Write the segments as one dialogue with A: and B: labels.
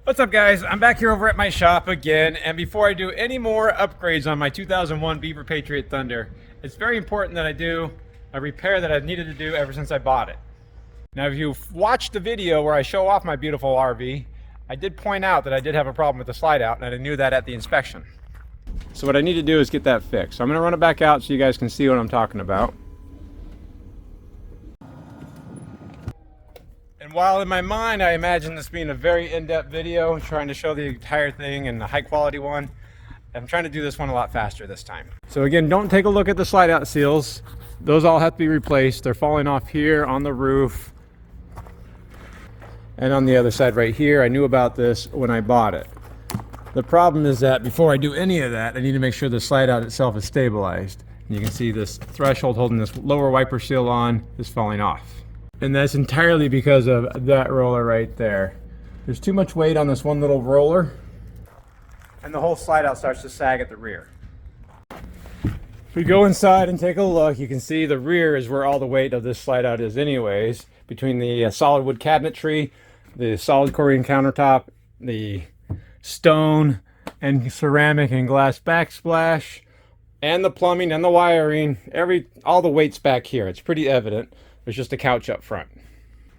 A: What's up, guys? I'm back here over at my shop again, and before I do any more upgrades on my 2001 Beaver Patriot Thunder, it's very important that I do a repair that I've needed to do ever since I bought it. Now, if you've watched the video where I show off my beautiful RV, I did point out that I did have a problem with the slide out, and I knew that at the inspection. So what I need to do is get that fixed. So I'm going to run it back out so you guys can see what I'm talking about. And while in my mind I imagine this being a very in-depth video, trying to show the entire thing and a high quality one, I'm trying to do this one a lot faster this time. So again, don't take a look at the slide out seals. Those all have to be replaced. They're falling off here on the roof and on the other side right here. I knew about this when I bought it. The problem is that before I do any of that, I need to make sure the slide out itself is stabilized. And you can see this threshold holding this lower wiper seal on is falling off. And that's entirely because of that roller right there. There's too much weight on this one little roller, and the whole slide out starts to sag at the rear. If we go inside and take a look, you can see the rear is where all the weight of this slide out is anyways, between the solid wood cabinetry, the solid Corian countertop, the stone and ceramic and glass backsplash, and the plumbing and the wiring. All the weight's back here. It's pretty evident. There's just a couch up front.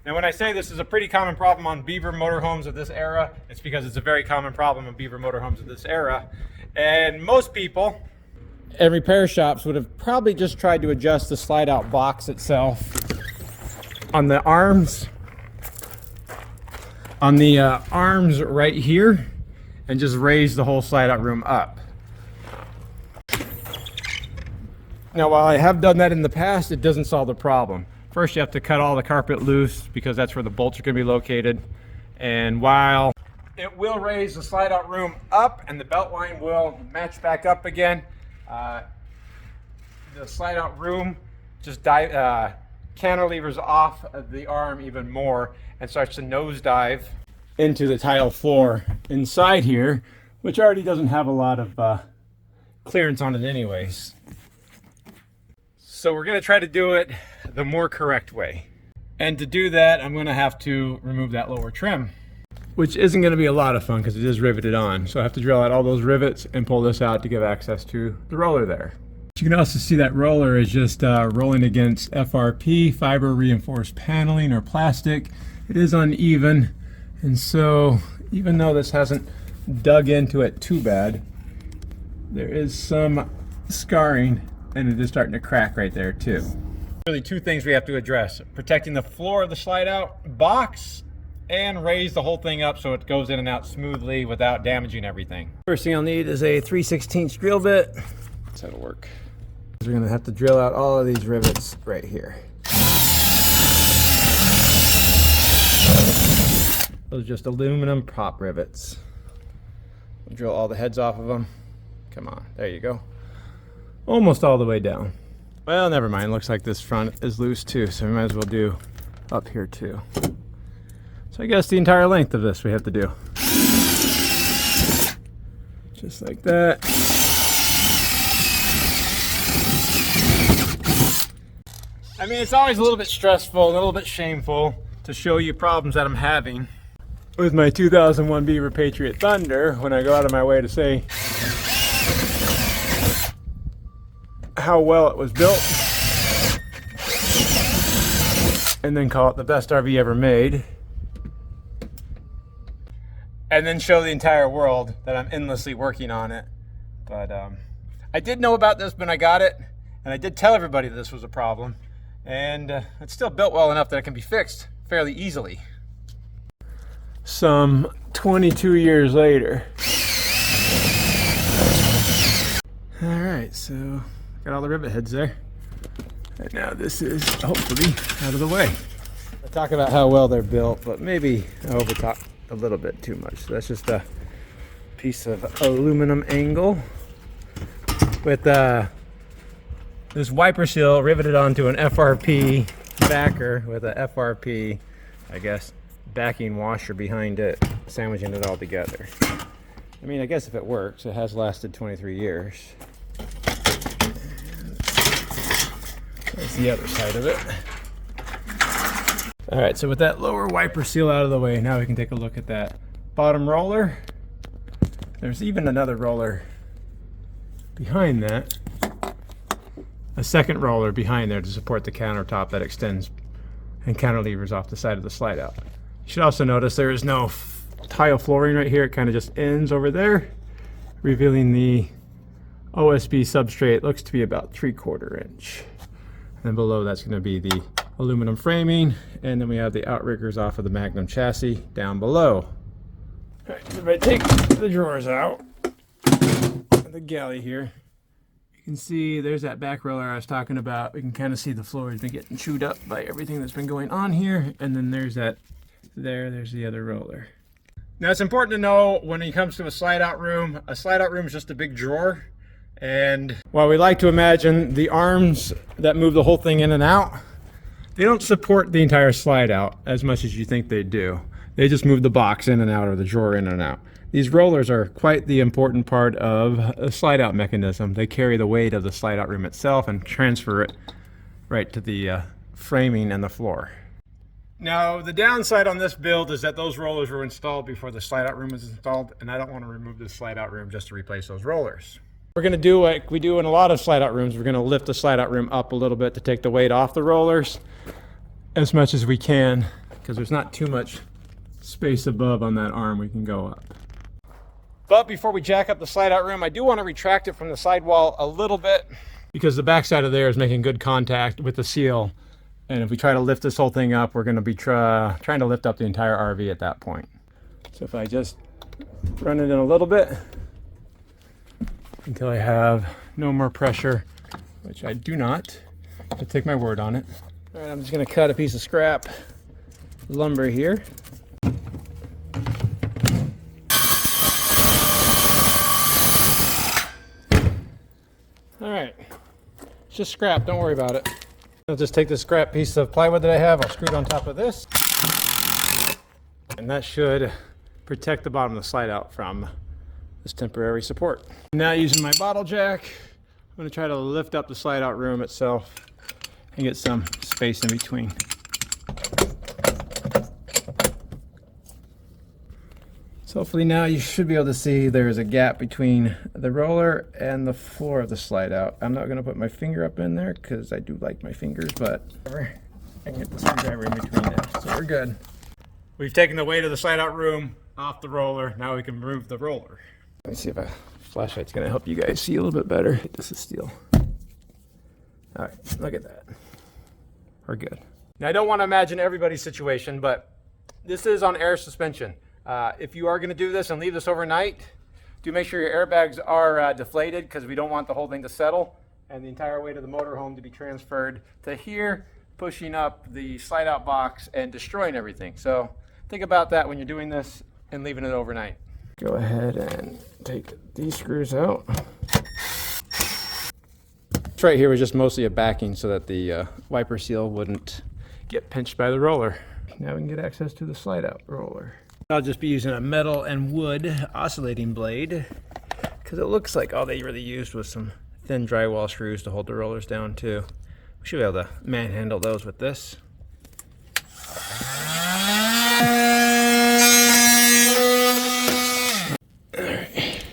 A: Now, when I say this is a pretty common problem on Beaver motorhomes of this era, it's because it's a very common problem on Beaver motorhomes of this era. And most people and repair shops would have probably just tried to adjust the slide out box itself on the arms, right here, and just raise the whole slide out room up. Now, while I have done that in the past, it doesn't solve the problem. First, you have to cut all the carpet loose because that's where the bolts are going to be located. And while it will raise the slide out room up and the belt line will match back up again, the slide out room just cantilevers off of the arm even more and starts to nosedive into the tile floor inside here, which already doesn't have a lot of clearance on it anyways. So we're going to try to do it the more correct way. And to do that, I'm going to have to remove that lower trim, which isn't going to be a lot of fun because it is riveted on. So I have to drill out all those rivets and pull this out to give access to the roller there. You can also see that roller is just rolling against FRP, fiber reinforced paneling or plastic. It is uneven, and so even though this hasn't dug into it too bad, there is some scarring and it is starting to crack right there too. Really two things we have to address: protecting the floor of the slide out box and raise the whole thing up so it goes in and out smoothly without damaging everything. First thing I'll need is a 3/16 drill bit. That'll work. We're gonna have to drill out all of these rivets right here. Those are just aluminum prop rivets. We'll drill all the heads off of them. Come on, there you go. Almost all the way down. Well, never mind. Looks like this front is loose too, so we might as well do up here too. So I guess the entire length of this we have to do. Just like that. I mean, it's always a little bit stressful, a little bit shameful to show you problems that I'm having with my 2001 Beaver Patriot Thunder when I go out of my way to say how well it was built and then call it the best RV ever made, and then show the entire world that I'm endlessly working on it. But I did know about this when I got it, and I did tell everybody that this was a problem, and it's still built well enough that it can be fixed fairly easily. Some 22 years later. All right, so got all the rivet heads there. And now this is hopefully out of the way. I talk about how well they're built, but maybe I overtalk a little bit too much. So that's just a piece of aluminum angle with this wiper seal riveted onto an FRP backer with a FRP, I guess, backing washer behind it, sandwiching it all together. I mean, I guess if it works, it has lasted 23 years. That's the other side of it. All right, so with that lower wiper seal out of the way, now we can take a look at that bottom roller. There's even another roller behind that. A second roller behind there to support the countertop that extends and cantilevers off the side of the slide out. You should also notice there is no tile flooring right here. It kind of just ends over there, revealing the OSB substrate. It looks to be about 3/4 inch. And below that's going to be the aluminum framing, and then we have the outriggers off of the Magnum chassis down below. All right, so if I take the drawers out, the galley here, you can see there's that back roller I was talking about. We can kind of see the floor has been getting chewed up by everything that's been going on here, and then there's that there's the other roller. Now it's important to know when it comes to a slide out room is just a big drawer. And while we like to imagine the arms that move the whole thing in and out, they don't support the entire slide out as much as you think they do. They just move the box in and out, or the drawer in and out. These rollers are quite the important part of a slide out mechanism. They carry the weight of the slide out room itself and transfer it right to the framing and the floor. Now, the downside on this build is that those rollers were installed before the slide out room was installed, and I don't want to remove the slide out room just to replace those rollers. We're going to do like we do in a lot of slide out rooms. We're going to lift the slide out room up a little bit to take the weight off the rollers as much as we can, because there's not too much space above on that arm we can go up. But before we jack up the slide out room, I do want to retract it from the sidewall a little bit, because the back side of there is making good contact with the seal. And if we try to lift this whole thing up, we're going to be trying to lift up the entire RV at that point. So if I just run it in a little bit until I have no more pressure, which I do not, I'll take my word on it. All right, I'm just going to cut a piece of scrap lumber here. All right, it's just scrap, don't worry about it. I'll just take this scrap piece of plywood that I have, I'll screw it on top of this, and that should protect the bottom of the slide out from this temporary support. Now, using my bottle jack, I'm going to try to lift up the slide out room itself and get some space in between. So hopefully now you should be able to see there's a gap between the roller and the floor of the slide out. I'm not going to put my finger up in there because I do like my fingers, but I can get the screwdriver in between there, so we're good. We've taken the weight of the slide out room off the roller. Now we can remove the roller. Let me see if a flashlight's going to help you guys see a little bit better. This is steel. All right, look at that. We're good. Now, I don't want to imagine everybody's situation, but this is on air suspension. If you are going to do this and leave this overnight, do make sure your airbags are deflated, because we don't want the whole thing to settle and the entire weight of the motorhome to be transferred to here, pushing up the slide out box and destroying everything. So think about that when you're doing this and leaving it overnight. Go ahead and take these screws out. This right here was just mostly a backing so that the wiper seal wouldn't get pinched by the roller. Now we can get access to the slide out roller. I'll just be using a metal and wood oscillating blade, because it looks like all they really used was some thin drywall screws to hold the rollers down too. We should be able to manhandle those with this. Alright,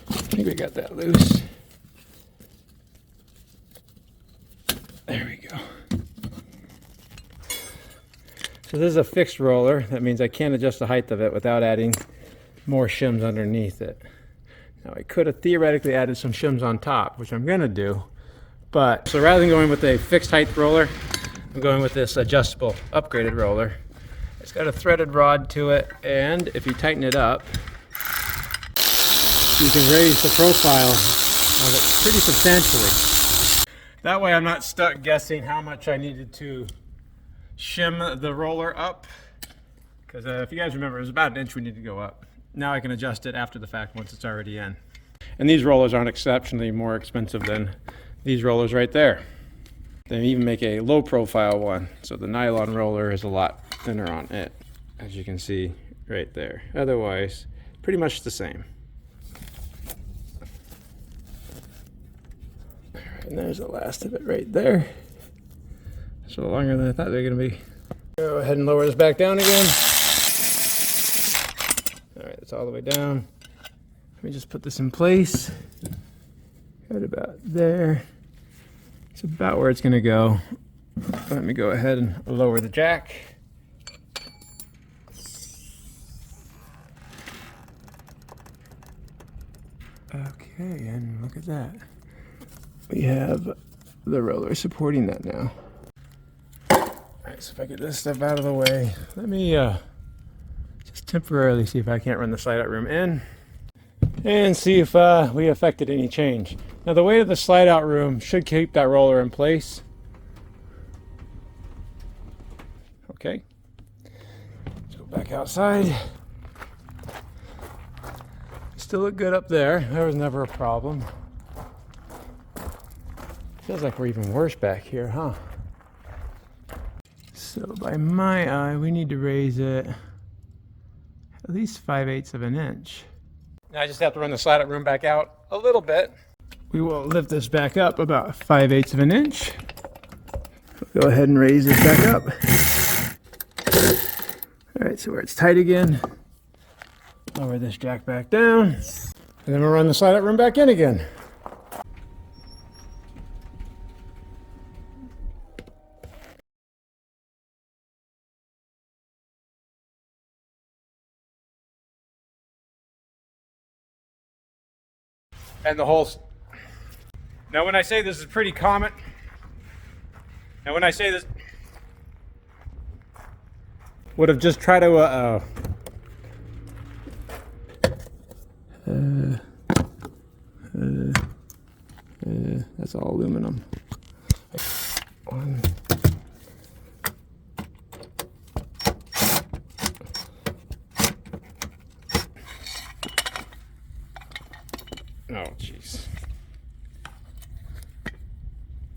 A: I think we got that loose. There we go. So this is a fixed roller. That means I can't adjust the height of it without adding more shims underneath it. Now, I could have theoretically added some shims on top, which I'm going to do. But so rather than going with a fixed height roller, I'm going with this adjustable upgraded roller. It's got a threaded rod to it, and if you tighten it up, you can raise the profile of it pretty substantially. That way I'm not stuck guessing how much I needed to shim the roller up, because if you guys remember, it was about 1 inch we need to go up. Now I can adjust it after the fact once it's already in. And these rollers aren't exceptionally more expensive than these rollers right there. They even make a low profile one, so the nylon roller is a lot thinner on it, as you can see right there. Otherwise, pretty much the same. And there's the last of it right there. So longer than I thought they were going to be. Go ahead and lower this back down again. it's all the way down. Let me just put this in place. Right about there. It's about where it's going to go. Let me go ahead and lower the jack. Okay, and look at that. We have the roller supporting that now. Alright, so if I get this stuff out of the way, let me just temporarily see if I can't run the slide out room in and see if we affected any change. Now the weight of the slide out room should keep that roller in place. Okay, let's go back outside. Still look good up there. There was never a problem. Feels like we're even worse back here, huh? So by my eye, we need to raise it at least 5/8 of an inch. Now I just have to run the slide out room back out a little bit. We will lift this back up about 5/8 of an inch. Go ahead and raise this back up. All right, so where it's tight again, lower this jack back down, and then we'll run the slide out room back in again. And the holes. Now when I say this is pretty common, and when I say this, would have just tried to that's all aluminum. One. Oh, jeez.